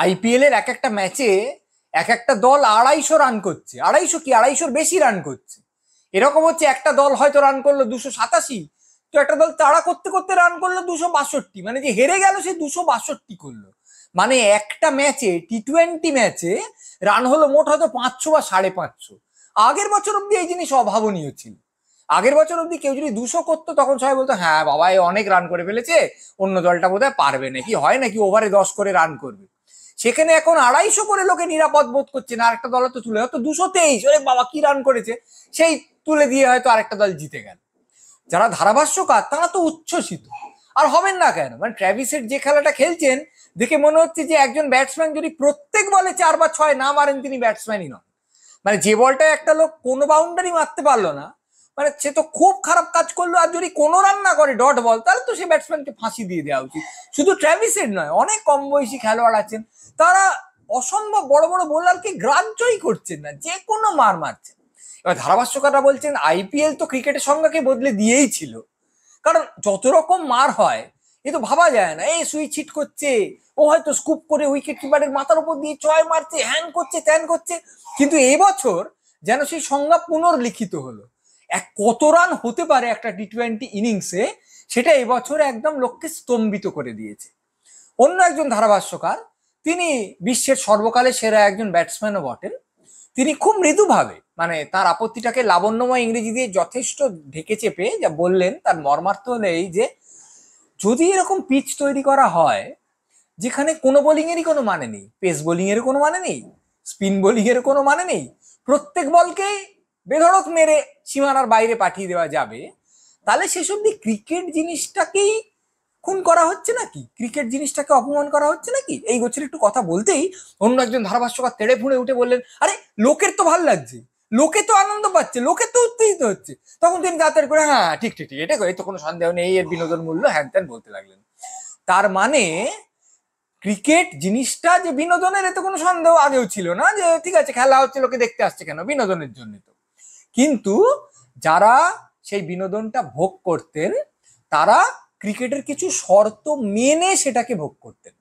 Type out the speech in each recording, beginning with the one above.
IPL এর এক একটা ম্যাচে এক একটা দল 250 রান করছে, 250 কি 250-র বেশি রান করছে। এরকম হচ্ছে একটা দল হয়তো রান করলো 287, তো একটা দল তাড়া করতে করতে রান করলো 262, মানে যে হেরে গেল সে 262 করলো। মানে একটা ম্যাচে, টি-20 ম্যাচে রান হলো মোট হয়তো 500 বা 550। আগের বছর অব্দি এই জিনিস অভাবনীয় ছিল। আগের বছর অব্দি কেউ যদি 200 করতো তখন সবাই বলতো হ্যাঁ বাবা এ অনেক রান করে ফেলেছে, অন্য দলটা বোধহয় পারবে নাকি, হয় নাকি ওভারে 10 করে রান করবে। সেখানে এখন 250 করে লোকে নিরাপদ বোধ করছে না, আরেকটা দল তো তুলে হয়তো 223, ওরে বাবা কি রান করেছে, সেই তুলে দিয়ে হয়তো আরেকটা দল জিতে গেল। যারা ধারাভাষ্যকার তারা তো উচ্ছ্বসিত। আর হবেন না কেন, মানে ট্র্যাভিসের যে খেলাটা খেলছেন দেখে মনে হচ্ছে যে একজন ব্যাটসম্যান যদি প্রত্যেক বলে 4 বা 6 না মারেন তিনি ব্যাটসম্যানই নন। মানে যে বলটা একটা লোক কোনো বাউন্ডারি মারতে পারলো না, মানে সে তো খুব খারাপ কাজ করলো। আর যদি কোনো রান না করে ডট বল, তাহলে তো সে ব্যাটসম্যানকে ফাঁসি দিয়ে দেওয়া উচিত। শুধু ট্র্যাভিসের নয়, অনেক কম বয়সী খেলোয়াড় আছেন, তারা অসম্ভব বড় বড় বোলারকে গ্রাহ্যই করছেন না, যে কোনো মার মারছেন। এবার ধারাভাষ্যকাররা বলছেন আইপিএল তো ক্রিকেটের সংজ্ঞাকে বদলে দিয়েই ছিল, কারণ যত রকম মার হয় এ তো ভাবা যায় না। এই সুইচ হিট করছে, ও হয়তো স্কুপ করে উইকেট কিপারের মাথার উপর দিয়ে 6 মারছে, হ্যান করছে ত্যান করছে। কিন্তু এবছর যেন সেই সংজ্ঞা পুনর্লিখিত হলো। কত রান হতে পারে একটা টি-20 ইনিংসে, সেটা এবছর একদম লোককে স্তম্ভিত করে দিয়েছে। অন্য একজন ধারাভাষ্যকার, তিনি বিশ্বের সর্বকালের সেরা একজন ব্যাটসম্যানও বটেন, তিনি খুব মৃদুভাবে, মানে তার আপত্তিটাকে লাবণ্যময় ইংরেজি দিয়ে যথেষ্ট ঢেকে চেপে যা বললেন তার মর্মার্থ হলো এই যে, যদি এরকম পিচ তৈরি করা হয় যেখানে কোনো বোলিং এরই কোনো মানে নেই, পেস বোলিং এর কোনো মানে নেই, স্পিন বোলিং এর কোনো মানে নেই, প্রত্যেক বলকেই বেধড়ক মেরে সীমানার বাইরে পাঠিয়ে দেওয়া যাবে, তাহলে সেসব দিয়ে ক্রিকেট জিনিসটাকেই খুন করা হচ্ছে নাকি, ক্রিকেট জিনিসটাকে অপমান করা হচ্ছে নাকি। এই গোছের একটু কথা বলতেই অন্য একজন ধারাভাষ্যকার তেড়ে ফুঁড়ে উঠে বললেন, আরে লোকের তো ভাল লাগছে, লোকে তো আনন্দ পাচ্ছে, লোকে তো উত্তেজিত হচ্ছে। তখন তিনি তাড়াতাড়ি করে হ্যাঁ ঠিক ঠিক ঠিক, এটা তো কোনো সন্দেহ নেই, এর বিনোদন মূল্য হ্যান ত্যান বলতে লাগলেন। তার মানে ক্রিকেট জিনিসটা যে বিনোদনের, এতে কোনো সন্দেহ আগেও ছিল না, যে ঠিক আছে খেলা হচ্ছে লোকে দেখতে আসছে কেন, বিনোদনের জন্য। তো কিন্তু যারা সেই বিনোদনটা ভোগ করতেন তারা ক্রিকেটের কিছু শর্ত মেনে সেটাকে ভোগ করতেন।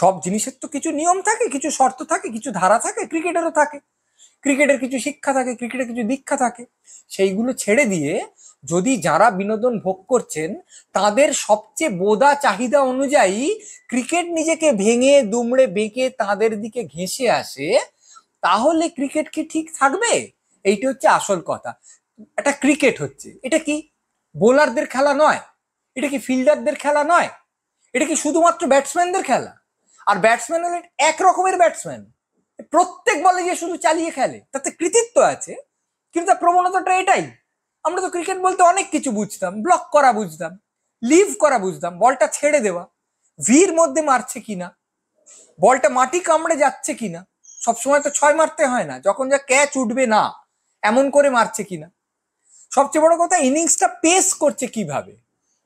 সব জিনিসের তো কিছু নিয়ম থাকে, কিছু শর্ত থাকে, কিছু ধারা থাকে, ক্রিকেটেরও থাকে। ক্রিকেটের কিছু শিক্ষা থাকে, ক্রিকেটের কিছু দীক্ষা থাকে। সেইগুলো ছেড়ে দিয়ে যদি যারা বিনোদন ভোগ করছেন তাদের সবচেয়ে বোদা চাহিদা অনুযায়ী ক্রিকেট নিজেকে ভেঙে দুমড়ে বেঁকে তাদের দিকে ঘেঁষে আসে, তাহলে ক্রিকেট কি ঠিক থাকবে? এইটা হচ্ছে আসল কথা। একটা ক্রিকেট হচ্ছে, এটা কি বোলারদের খেলা নয়? এটা কি ফিল্ডারদের খেলা নয়? এটা কি শুধুমাত্র ব্যাটসম্যানদের খেলা? আর ব্যাটসম্যান হলেন এক রকমের ব্যাটসম্যান, প্রত্যেক বলে যে শুধু চালিয়ে খেলে, তাতে কৃতিত্ব আছে, কিন্তু তার প্রবণতাটা এটাই। আমরা তো ক্রিকেট বলতে অনেক কিছু বুঝতাম, ব্লক করা বুঝতাম, লিভ করা বুঝতাম, বলটা ছেড়ে দেওয়া, ভিড় মধ্যে মারছে কিনা, বলটা মাটি কামড়ে যাচ্ছে কিনা, সবসময় তো 6 মারতে হয় না, যখন যা ক্যাচ উঠবে না এমন করে মারছে কিনা, সবচেয়ে বড় কথা ইনিংসটা পেস করছে কিভাবে।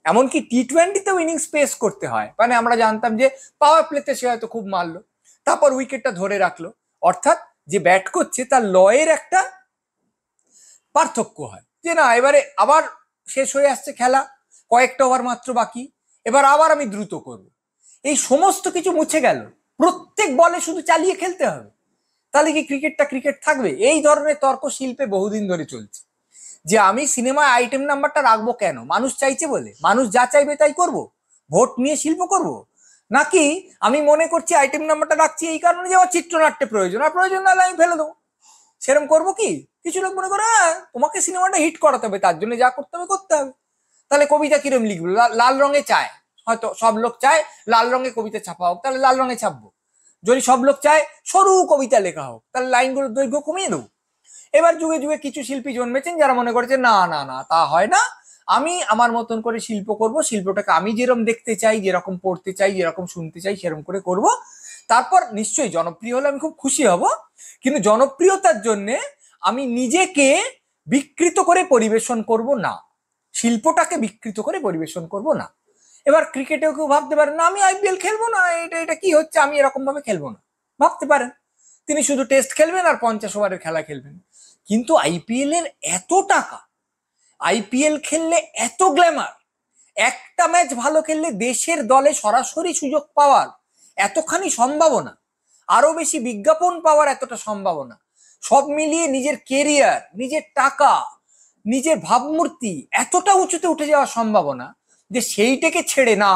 এমনকি টি-20তেও ইনিংস পেস করতে হয়, মানে আমরা জানতাম যে পাওয়ার প্লেতে সে হয়তো খুব মারলো, তারপর উইকেটটা ধরে রাখলো, অর্থাৎ যে ব্যাট করছে তার লয়ের একটা পার্থক্য হয়, যে না এবারে আবার শেষ হয়ে আসছে খেলা, কয়েকটা ওভার মাত্র বাকি, এবার আবার আমি দ্রুত করব। এই সমস্ত কিছু মুছে গেল, প্রত্যেক বলে শুধু চালিয়ে খেলতে হবে। তাহলে কি ক্রিকেটটা ক্রিকেট থাকবে? এই ধরনের তর্ক শিল্পে বহুদিন ধরে চলছে, যে আমি সিনেমায় আইটেম নাম্বারটা রাখবো কেন, মানুষ চাইছে বলে, মানুষ যা চাইবে তাই করব, ভোট নিয়ে শিল্প করব, নাকি আমি মনে করছি আইটেম নাম্বারটা রাখছি এই কারণে যে আমার চিত্রনাট্যে প্রয়োজন, আর প্রয়োজন না হলে আমি ফেলে দেবো, সেরকম করবো কি? কিছু লোক মনে করে হ্যাঁ তোমাকে সিনেমাটা হিট করাতে হবে, তার জন্য যা করতে হবে করতে হবে। তাহলে কবিতা কিরম লিখবো? লাল রঙে চায়, হয়তো সব লোক চায় লাল রঙে কবিতা ছাপা হোক, তাহলে লাল রঙে ছাপবো। যদি সব লোক চায় সরু কবিতা লেখা হোক, তাহলে লাইনগুলোর দৈর্ঘ্য কমিয়ে দেবো। এবার যুগে যুগে কিছু শিল্পী জন্মেছেন যারা মনে করেছে না না না তা হয় না, আমি আমার মতন করে শিল্প করব, শিল্পটাকে আমি যেরকম দেখতে চাই, যেরকম পড়তে চাই, যেরকম শুনতে চাই সেরকম করে করব। তারপর নিশ্চয়ই জনপ্রিয় হলে আমি খুব খুশি হব, কিন্তু জনপ্রিয়তার জন্য আমি নিজেকে বিকৃত করে পরিবেশন করব না, শিল্পটাকে বিকৃত করে পরিবেশন করব না। এবার ক্রিকেটেও কেউ ভাবতে পারেন না আমি আইপিএল খেলবো না, এটা এটা কি হচ্ছে, আমি এরকম ভাবে খেলবো না, ভাবতে পারেন। তিনি শুধু টেস্ট খেলবেন আর 50 ওভারের খেলা খেলবেন। কিন্তু আইপিএল এর এত টাকা, আইপিএল খেললে এত গ্ল্যামার, একটা ম্যাচ ভালো খেললে দেশের দলে সরাসরি সুযোগ পাওয়ার, এতখানি সম্ভাবনা, আরো বেশি বিজ্ঞাপন পাওয়ার এতটা সম্ভাবনা, সব মিলিয়ে নিজের কেরিয়ার, নিজের টাকা, নিজের ভাবমূর্তি এতটা উঁচুতে উঠে যাওয়ার সম্ভাবনা যে সেইটাকে ছেড়ে না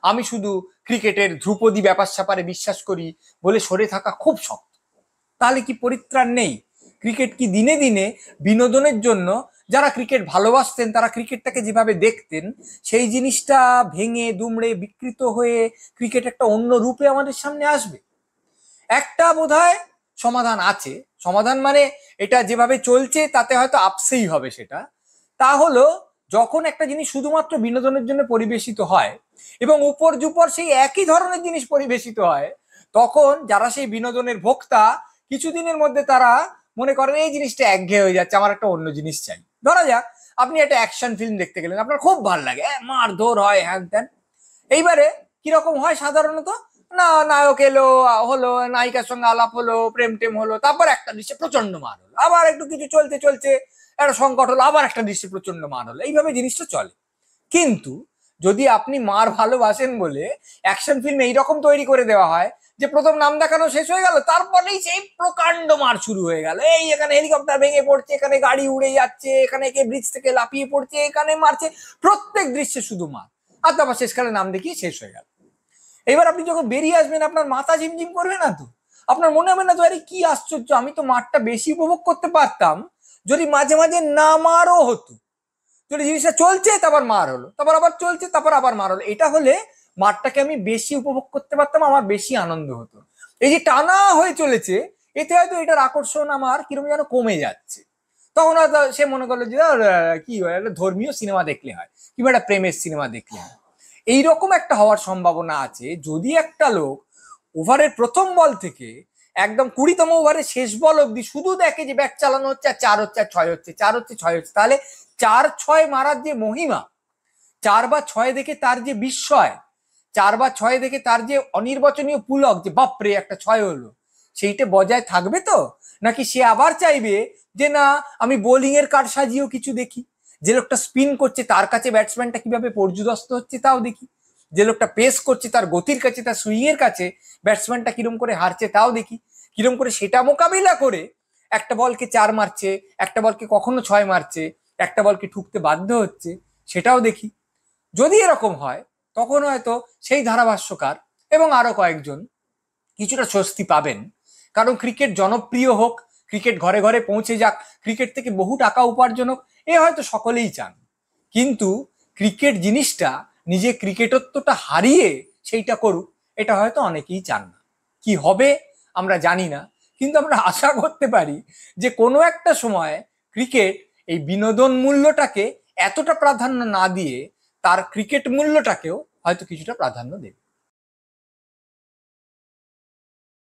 আমি শুধু ক্রিকেটের ধ্রুপদী ব্যাপার স্যাপারে বিশ্বাস করি বলে সরে থাকা খুব শক্ত। তাহলে কি পরিত্রাণ নেই? ক্রিকেট কি দিনে দিনে বিনোদনের জন্য যারা ক্রিকেট ভালোবাসতেন, তারা ক্রিকেটটাকে যেভাবে দেখতেন, সেই জিনিসটা ভেঙে দুমড়ে বিকৃত হয়ে ক্রিকেট একটা অন্য রূপে আমাদের সামনে আসবে? একটা বোধহয় সমাধান আছে। সমাধান মানে এটা যেভাবে চলছে তাতে হয়তো আপসেই হবে সেটা। তা হলো, যখন একটা জিনিস শুধুমাত্র বিনোদনের জন্য পরিবেশিত হয় এবং উপর জুপর সেই একই ধরনের জিনিস পরিবেশিত হয়, তখন যারা সেই বিনোদনের ভোক্তা কিছুদিনের মধ্যে তারা মনে করেন এই জিনিসটা একঘেয়ে হয়ে যাচ্ছে, আমার একটা অন্য জিনিস চাই। ধরা যাক আপনি একটা অ্যাকশন ফিল্ম দেখতে গেলেন, আপনার খুব ভালো লাগে, মারধর হয়, হ্যান ত্যান। এইবারে কিরকম হয় সাধারণত, না নায়ক এলো, হলো নায়িকার সঙ্গে আলাপ হলো, প্রেম টেম হলো, তারপর একটা দৃশ্যে প্রচন্ড মার হলো, আবার একটু কিছু চলতে চলতে একটা সংকট হলো, আবার একটা দৃশ্যে প্রচন্ড মার হলো, এইভাবে জিনিসটা চলে। কিন্তু যদি আপনি মার ভালোবাসেন বলে অ্যাকশন ফিল্ম এইরকম তৈরি করে দেওয়া হয় যে প্রথম নাম দেখানো শেষ হয়ে গেল, তারপরেই সেই প্রকাণ্ড মার শুরু হয়ে গেল, এই এখানে হেলিকপ্টার ভেঙে পড়ছে, এখানে গাড়ি উড়ে যাচ্ছে, এখানে কে ব্রিজ থেকে লাফিয়ে পড়ছে, এখানে মারছে, প্রত্যেক দৃশ্যে শুধু মার, আর তারপর শেষকালে নাম দেখিয়ে শেষ হয়ে গেল। এবার আপনি যখন বেরিয়ে আসবেন আপনার মাথা ঝিমঝিম করবে না তো? আপনার মনে হবে না তো আরে কি আশ্চর্য, আমি তো মারটা বেশি উপভোগ করতে পারতাম যদি মাঝে মাঝে না মারও হতো, যদি জিনিসটা চলছে তারপর মার হলো, তারপর আবার চলছে তারপর আবার মার হলো, এটা হলে মারটাকে আমি বেশি উপভোগ করতে পারতাম, আমার বেশি আনন্দ হতো। এই যে টানা হয়ে চলেছে, এতে হয়তো এটার আকর্ষণ আমার কিরকম যেন কমে যাচ্ছে। তখন হয়তো সে মনে করলো যে কি হয়, একটা ধর্মীয় সিনেমা দেখলে হয় কিংবা একটা প্রেমের সিনেমা দেখলে হয়। এইরকম একটা হওয়ার সম্ভাবনা আছে যদি একটা লোক ওভারের প্রথম বল থেকে একদম 20তম ওভারের শেষ বল অব্দি শুধু দেখে যে ব্যাট চালানো হচ্ছে, আর 4 হচ্ছে আর 6 হচ্ছে, 4 হচ্ছে 6 হচ্ছে, তাহলে 4-6 মারার যে মহিমা, 4 বা 6 দেখে তার যে বিস্ময়, 4 বা 6 দেখে তার যে অনির্বচনীয় পুলক যে বাপরে একটা 6 হলো, সেইটা বজায় থাকবে তো? নাকি সে আবার চাইবে যে না আমি বোলিং এর কার্ড সাজিয়েও কিছু দেখি, যে লোকটা স্পিন করছে তার কাছে ব্যাটসম্যানটা কিভাবে পর্যুদস্ত হচ্ছে তাও দেখি, যে লোকটা পেস করছে তার গতির কাছে, তার সুইং এর কাছে ব্যাটসম্যানটা কিরম করে হারছে তাও দেখি, কিরম করে সেটা মোকাবিলা করে একটা বলকে 4 মারছে, একটা বলকে কখনো 6 মারছে, একটা বলকে ঠুকতে বাধ্য হচ্ছে, সেটাও দেখি। যদি এরকম হয় তখন হয়তো সেই ধারাভাষ্যকার এবং আরো কয়েকজন কিছুটা স্বস্তি পাবেন। কারণ ক্রিকেট জনপ্রিয় হোক, ক্রিকেট ঘরে ঘরে পৌঁছে যাক, ক্রিকেট থেকে বহু টাকা উপার্জন হোক, এ হয়তো সকলেই চান। কিন্তু ক্রিকেট জিনিসটা নিজে ক্রিকেটত্বটা হারিয়ে সেইটা করুক, এটা হয়তো অনেকেই চান না। কি হবে আমরা জানি না, কিন্তু আমরা আশা করতে পারি যে কোনো একটা সময় ক্রিকেট এই বিনোদন মূল্যটাকে এতটা প্রাধান্য না দিয়ে তার ক্রিকেট মূল্যটাকেও হয়তো কিছুটা প্রাধান্য দেবে।